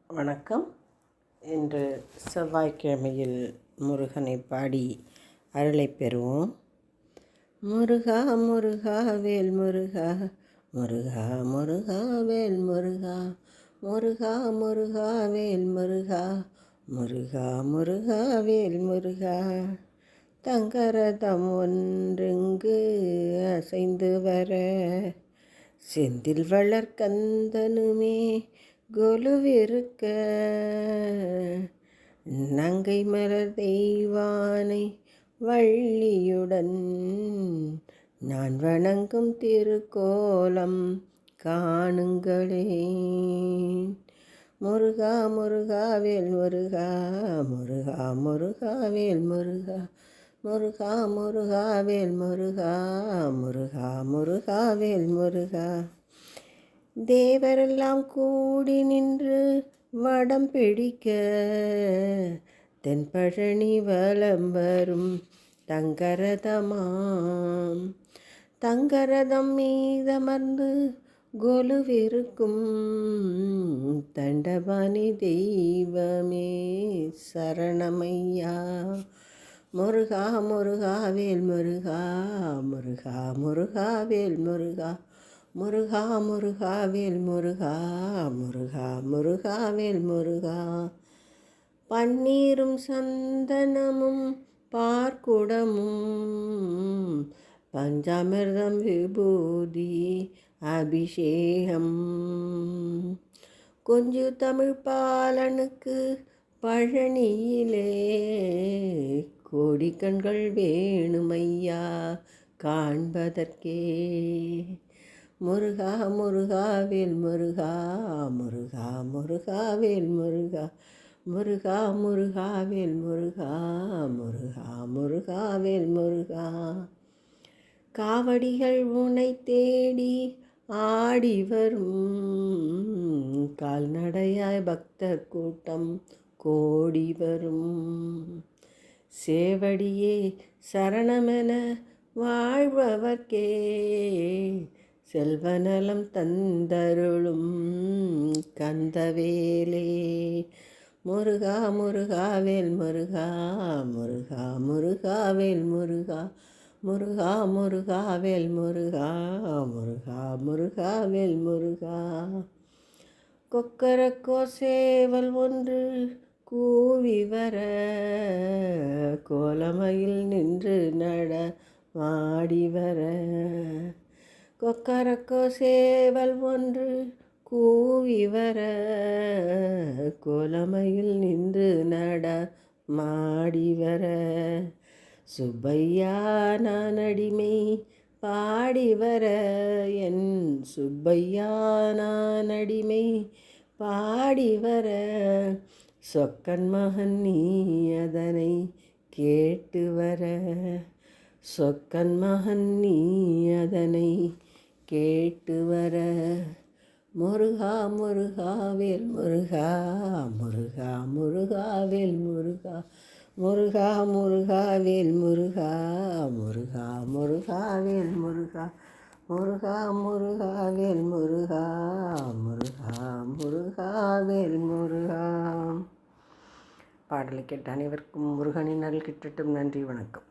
வணக்கம். இன்று செவ்வாய்க்கிழமையில் முருகனை பாடி அருளை பெறுவோம். முருகா முருகா வேல் முருகா, முருகா முருகா வேல் முருகா, முருகா முருகா வேல் முருகா, முருகா முருகா வேல் முருகா. தங்கரதம் ஒன்றுங்கு அசைந்து வர, செந்தில் வளர்கந்தனுமே கொலுவிருக்க, நங்கை மலர் தெய்வானை வள்ளியுடன் நான் வணங்கும் திருக்கோலம் காணுங்களே. முருகா முருகா வேல் முருகா, முருகா முருகா வேல் முருகா, முருகா முருகா வேல் முருகா, முருகா முருகா வேல் முருகா. தேவரெல்லாம் கூடி நின்று வடம் பிடிக்க, தென்பழனி வலம் வரும் தங்கரதமாம். தங்கரதம் மீதமர்ந்து கொலுவிருக்கும் தண்டபாணி தெய்வமே சரணமையா. முருகா முருகா வேல் முருகா, முருகா முருகா வேல் முருகா, முருகா முருகா வேல் முருகா, முருகா முருகா வேல் முருகா. பன்னீரும் சந்தனமும் பார்க்குடமும் பஞ்சாமிர்தம் விபூதி அபிஷேகம், கொஞ்சு தமிழ் பாலனுக்கு பழனியிலே கோடிக்கண்கள் வேணுமையா காண்பதற்கே. முருகா முருகா வேல் முருகா, முருகா முருகா வேல் முருகா, முருகா முருகா வேல் முருகா, முருகா முருகா வேல் முருகா. காவடிகள் உனை தேடி ஆடி வரும், கால்நடையாய் பக்தர் கூட்டம் கோடி வரும். சேவடியே சரணமென வாழ்பவர்க்கே செல்வநலம் தந்தருளும் கந்தவேலே. முருகா முருகா வேல் முருகா, முருகா முருகா வேல் முருகா, முருகா முருகா வேல் முருகா, முருகா முருகா வேல் முருகா. கொக்கரக்கோ சேவல் ஒன்று கூவி வர, கோலமையில் நின்று நட மாடி வர. கொக்கரக்கோ சேவல் ஒன்று கூவி வர, கோலமையில் நின்று நட மாடி வர. சுப்பையா நான் அடிமை பாடி வர, என் சுப்பையா நான் அடிமை பாடி வர. சொக்கன் மகன் நீ அதனை கேட்டு வர, சொக்கன் மகன் நீ அதனை கேட்டு வர. முருகா முருகா வேல் முருகா, முருகா முருகா வேல் முருகா, முருகா முருகா வேல் முருகா, முருகா முருகா வேல் முருகா, முருகா முருகா வேல் முருகா, முருகா முருகா வேல் முருகா. பாடலை கேட்ட அனைவருக்கும் முருகனின் அருள் கிட்டட்டும். நன்றி, வணக்கம்.